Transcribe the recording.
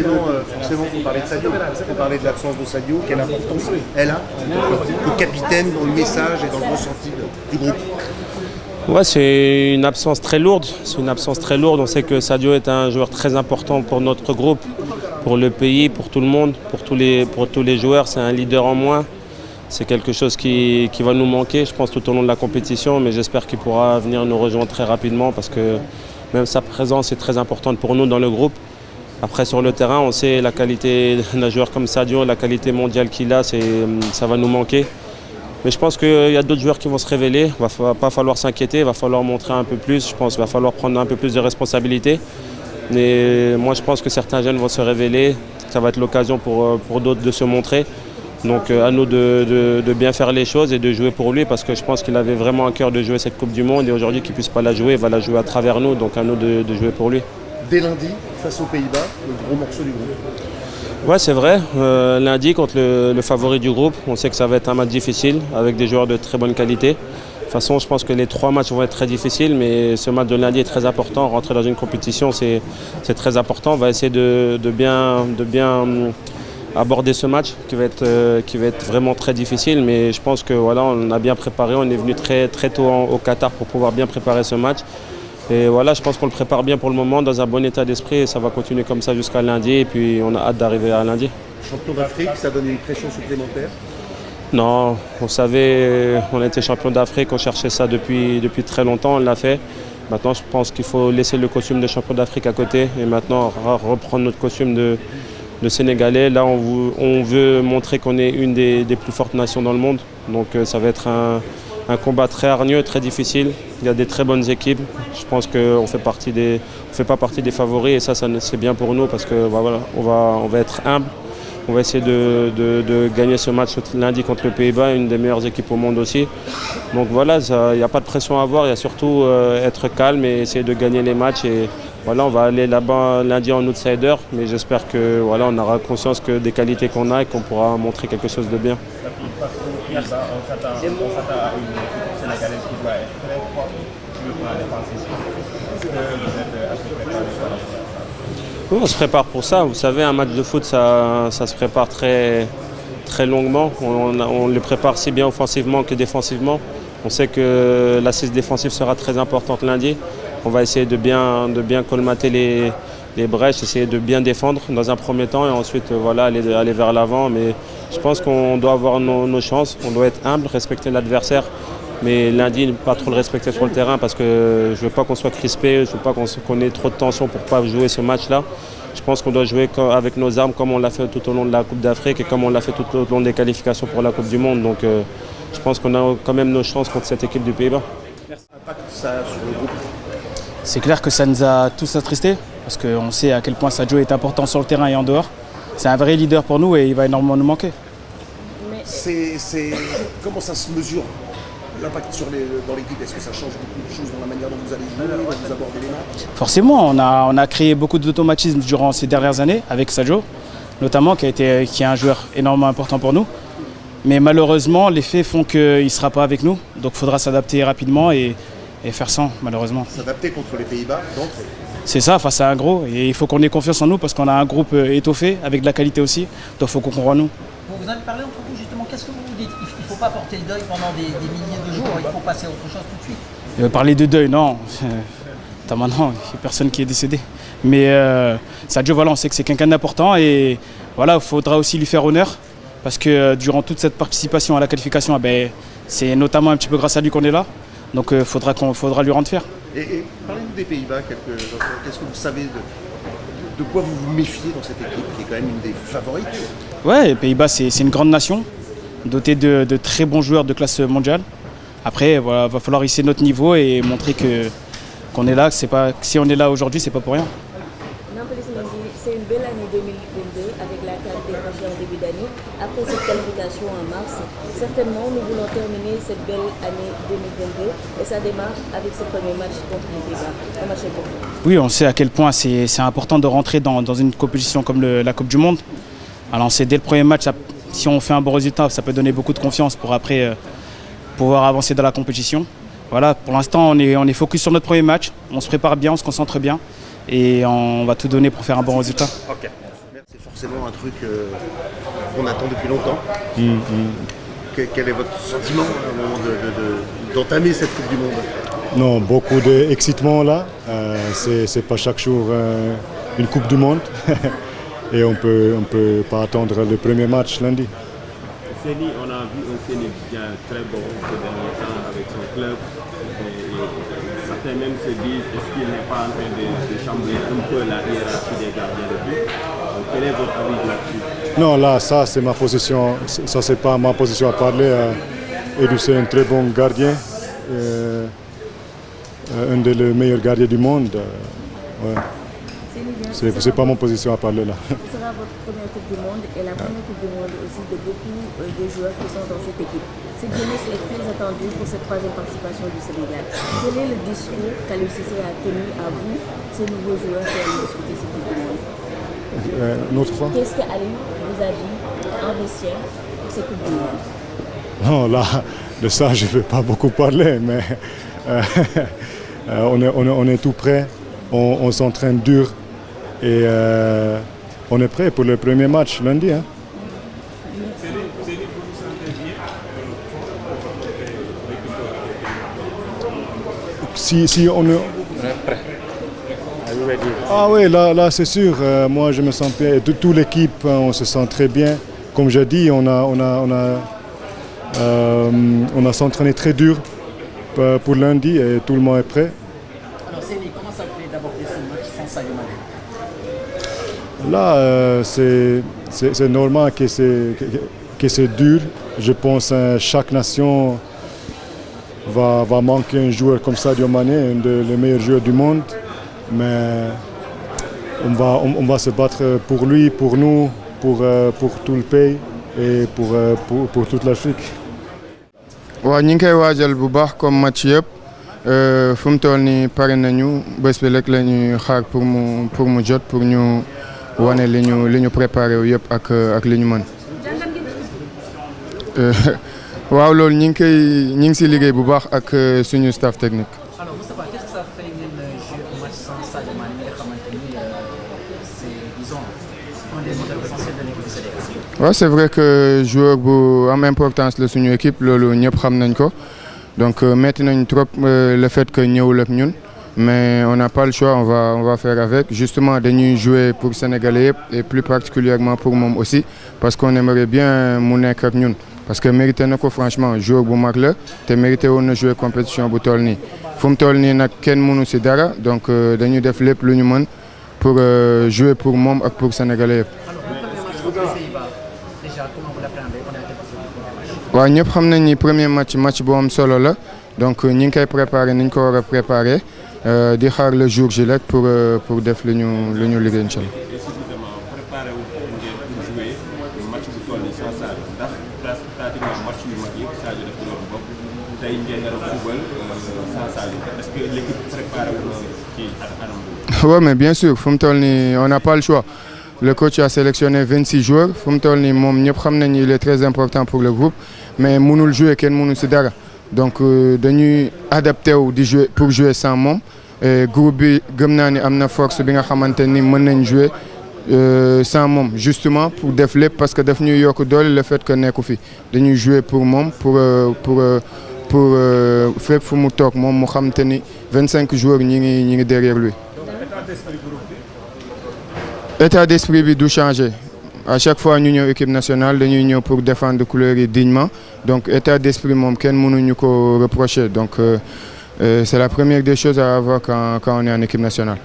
forcément, faut parler de Sadio. Faut parler de l'absence de Sadio. Quelle importance elle a, le capitaine, dans le message et dans le ressenti du groupe? Ouais, c'est une absence très lourde. C'est une absence très lourde. On sait que Sadio est un joueur très important pour notre groupe, pour le pays, pour tout le monde, pour tous les joueurs. C'est un leader en moins. C'est quelque chose qui va nous manquer, je pense, tout au long de la compétition. Mais j'espère qu'il pourra venir nous rejoindre très rapidement parce que même sa présence est très importante pour nous dans le groupe. Après, sur le terrain, on sait la qualité d'un joueur comme Sadio, la qualité mondiale qu'il a, ça va nous manquer. Mais je pense qu'il y a d'autres joueurs qui vont se révéler. Il ne va pas falloir s'inquiéter, il va falloir montrer un peu plus. Je pense qu'il va falloir prendre un peu plus de responsabilités. Mais moi, je pense que certains jeunes vont se révéler. Ça va être l'occasion pour d'autres de se montrer. Donc à nous de bien faire les choses et de jouer pour lui parce que je pense qu'il avait vraiment à cœur de jouer cette Coupe du Monde et aujourd'hui qu'il ne puisse pas la jouer, il va la jouer à travers nous. Donc à nous de jouer pour lui. Dès lundi, face aux Pays-Bas, le gros morceau du groupe. Ouais, c'est vrai. Lundi, contre le favori du groupe, on sait que ça va être un match difficile avec des joueurs de très bonne qualité. De toute façon, je pense que les 3 matchs vont être très difficiles, mais ce match de lundi est très important. Rentrer dans une compétition, c'est très important. On va essayer de bien aborder ce match qui va être vraiment très difficile. Mais je pense que voilà, on a bien préparé. On est venu très tôt au Qatar pour pouvoir bien préparer ce match. Et voilà, je pense qu'on le prépare bien pour le moment, dans un bon état d'esprit. Et ça va continuer comme ça jusqu'à lundi. Et puis on a hâte d'arriver à lundi. Champion d'Afrique, ça donne une pression supplémentaire? Non, on savait, on était champion d'Afrique, on cherchait ça depuis très longtemps, on l'a fait. Maintenant, je pense qu'il faut laisser le costume de champion d'Afrique à côté et maintenant reprendre notre costume de Sénégalais. Là, on veut montrer qu'on est une des plus fortes nations dans le monde. Donc ça va être un combat très hargneux, très difficile. Il y a des très bonnes équipes. Je pense qu'on ne fait pas partie des favoris et ça c'est bien pour nous parce que voilà, on va être humble. On va essayer de gagner ce match lundi contre le Pays-Bas, une des meilleures équipes au monde aussi. Donc voilà, il n'y a pas de pression à avoir, il y a surtout être calme et essayer de gagner les matchs. Et voilà, on va aller là-bas lundi en outsider, mais j'espère que voilà, on aura conscience que des qualités qu'on a et qu'on pourra montrer quelque chose de bien. On s'attend à une équipe sénégalaise qui doit être très forte sur le plan défensif. Est-ce que vous êtes assez préparé? Oui, on se prépare pour ça. Vous savez, un match de foot, ça se prépare très longuement. On le prépare si bien offensivement que défensivement. On sait que l'assise défensive sera très importante lundi. On va essayer de bien colmater les brèches, essayer de bien défendre dans un premier temps et ensuite voilà, aller vers l'avant. Mais je pense qu'on doit avoir nos chances, on doit être humble, respecter l'adversaire. Mais lundi, ne pas trop le respecter sur le terrain parce que je ne veux pas qu'on soit crispé, je ne veux pas qu'on ait trop de tension pour ne pas jouer ce match-là. Je pense qu'on doit jouer avec nos armes comme on l'a fait tout au long de la Coupe d'Afrique et comme on l'a fait tout au long des qualifications pour la Coupe du Monde. Donc je pense qu'on a quand même nos chances contre cette équipe du Pays-Bas. Merci. Impact ça sur le groupe. C'est clair que ça nous a tous attristés parce qu'on sait à quel point Sadio est important sur le terrain et en dehors. C'est un vrai leader pour nous et il va énormément nous manquer. Comment ça se mesure? L'impact dans l'équipe, est-ce que ça change beaucoup de choses dans la manière dont vous allez jouer, dont vous abordez les matchs? Forcément, on a créé beaucoup d'automatismes durant ces dernières années avec Sadio, notamment qui est un joueur énormément important pour nous. Mais malheureusement, les faits font qu'il ne sera pas avec nous. Donc il faudra s'adapter rapidement et faire sans, malheureusement. S'adapter contre les Pays-Bas, donc? C'est ça, face à un gros. Et il faut qu'on ait confiance en nous parce qu'on a un groupe étoffé, avec de la qualité aussi. Donc il faut qu'on croie en nous. Vous en avez parlé entre vous justement, qu'est-ce que vous vous dites? Il ne faut pas porter le deuil pendant des milliers de jours, il faut passer à autre chose tout de suite. Parler de deuil, non. Maintenant, il n'y a personne qui est décédé. Mais Sadio, voilà, on sait que c'est quelqu'un d'important et voilà, il faudra aussi lui faire honneur. Parce que durant toute cette participation à la qualification, c'est notamment un petit peu grâce à lui qu'on est là. Donc il faudra lui rendre fier. Et parlez-nous des Pays-Bas, qu'est-ce que vous savez de quoi vous vous méfiez dans cette équipe qui est quand même une des favorites? Ouais, les Pays-Bas, c'est une grande nation, dotée de très bons joueurs de classe mondiale. Après, voilà, va falloir hisser notre niveau et montrer qu'on est là. Si on est là aujourd'hui, c'est pas pour rien. C'est une belle année 2022 avec la CAN décrochée en début d'année. Après cette qualification en mars, certainement nous voulons terminer cette belle année 2022 et ça démarre avec ce premier match contre les Pays-Bas. Un match important. Oui, on sait à quel point c'est important de rentrer dans une compétition comme la Coupe du Monde. Alors on sait dès le premier match, si on fait un bon résultat, ça peut donner beaucoup de confiance pour après pouvoir avancer dans la compétition. Voilà, pour l'instant on est focus sur notre premier match, on se prépare bien, on se concentre bien et on va tout donner pour faire un bon résultat. Ok. forcément un truc qu'on attend depuis longtemps. Quel est votre sentiment au moment d'entamer cette Coupe du Monde? Non, beaucoup d'excitement là. C'est pas chaque jour une Coupe du Monde. Et on peut pas attendre le premier match lundi. Séni, on a vu un Sénégal très bon ces derniers temps avec son club. Et certains même se disent est-ce qu'il n'est pas en train de chambrer un peu la hiérarchie des gardiens de but. Quel est votre avis là-dessus? Non, là, ça c'est ma position. Ça c'est pas ma position à parler. Edu c'est un très bon gardien, un des meilleurs gardiens du monde. Ouais. C'est pas mon position à parler là. Ce sera votre première Coupe du Monde et la première Coupe du Monde aussi de beaucoup de joueurs qui sont dans cette équipe. Cette jeunesse est très attendue pour cette troisième participation du Sénégal. Quel est le discours qu'Aliou Cissé a tenu à vous, ces nouveaux joueurs qui ont discuté cette Coupe du Monde? Une autre fois? Qu'est-ce qu'Aliou vous a dit en vestiaire pour cette Coupe du Monde? Non, là, de ça je ne vais pas beaucoup parler, mais on est tout prêt, on s'entraîne dur. Et on est prêt pour le premier match lundi. Hein. Si on est prêt. Ah oui, là c'est sûr. Moi je me sens bien. Toute l'équipe, on se sent très bien. Comme j'ai dit, on a s'entraîné très dur pour lundi et tout le monde est prêt. Alors Séni, comment ça fait d'aborder ce match sans Sadio Mané? Là, c'est normal que c'est dur. Je pense que chaque nation va manquer un joueur comme Sadio Mané, un des meilleurs joueurs du monde. Mais on va se battre pour lui, pour nous, pour tout le pays et pour toute l'Afrique. waaw ñu ngi koy waajal bu baax comme match yëpp fu mu toll nii pare nañu bés bi rek la ñuy xaar pour mu jot pour ñu wane li ñu préparé wu yëpp ak li ñu mën. waaw loolu ñu ngi si liggéey bu baax ak suñu staff technique. Alors Moustapha, qu'est-ce que ça fait ngeen jouer un match sans Sadio Mané nga xamante ni c'est disons un des moteurs essentiels de l'équipe du Sénégal? waaw c'est vrai que joueur bu am importance la suñu équipe loolu ñëpp xam nañ ko donc metti nañ trop le fait que ñëwul ak ñun. Mais on n'a pas le choix, on va faire avec. Justement, dañuy jouer pour Sénégalais et plus particulièrement pour moom aussi parce qu'on aimerait bien mu nekk ak ñun parce que mérité na ko franchement joueur bu mag la te mérité woon na jouer compétition bu toll nii fu mu toll nii nag kenn mënu ci dara donc dañuy def lépp lu ñu mën pour jouer pour moom ak pour Sénégalais yëpp. waaw ñëpp xam nañ ni premier match bu am solo la donc ñi ngi koy préparer ni ñu ko war a préparer. di xaar le jour ji rek pour def lu ñu liggéey incha allah. préparé wu ngeen pour jouer match bu toll nii sans Sadio ndax pratiquement match yu mag yëpp Sadio def loolu bopp tey ngeen nar a football sans Sadio est-ce que l'équipe préparé wu ci anam boobu? Oui, mais bien sûr fu mu toll nii on n'a pas le choix le coach a sélectionné 26 joueurs fu mu toll nii moom ñëpp xam nañ il est très important pour le groupe mais mënul jouer kenn mënul ci dara. Donc dañuy adapté wu di jouer pour jouer sans moom groupe bi gëm naa ni am na force bi nga xamante ni mën nañ jouer sans moom justement pour def lépp parce que daf ñuy yokk doole le fait que nekku fi dañuy jouer pour moom pour fépp fu mu toog moom mu xamante ni 25 joueurs ñi ngi derrière lui. État d'esprit bi du changer. À chaque fois ñu ñëw équipe nationale dañuy ñëw pour défendre couleurs yi dignement donc état d'esprit moom kenn mënuñu ko reprocher donc c'est la première des choses à avoir quand on est en équipe nationale.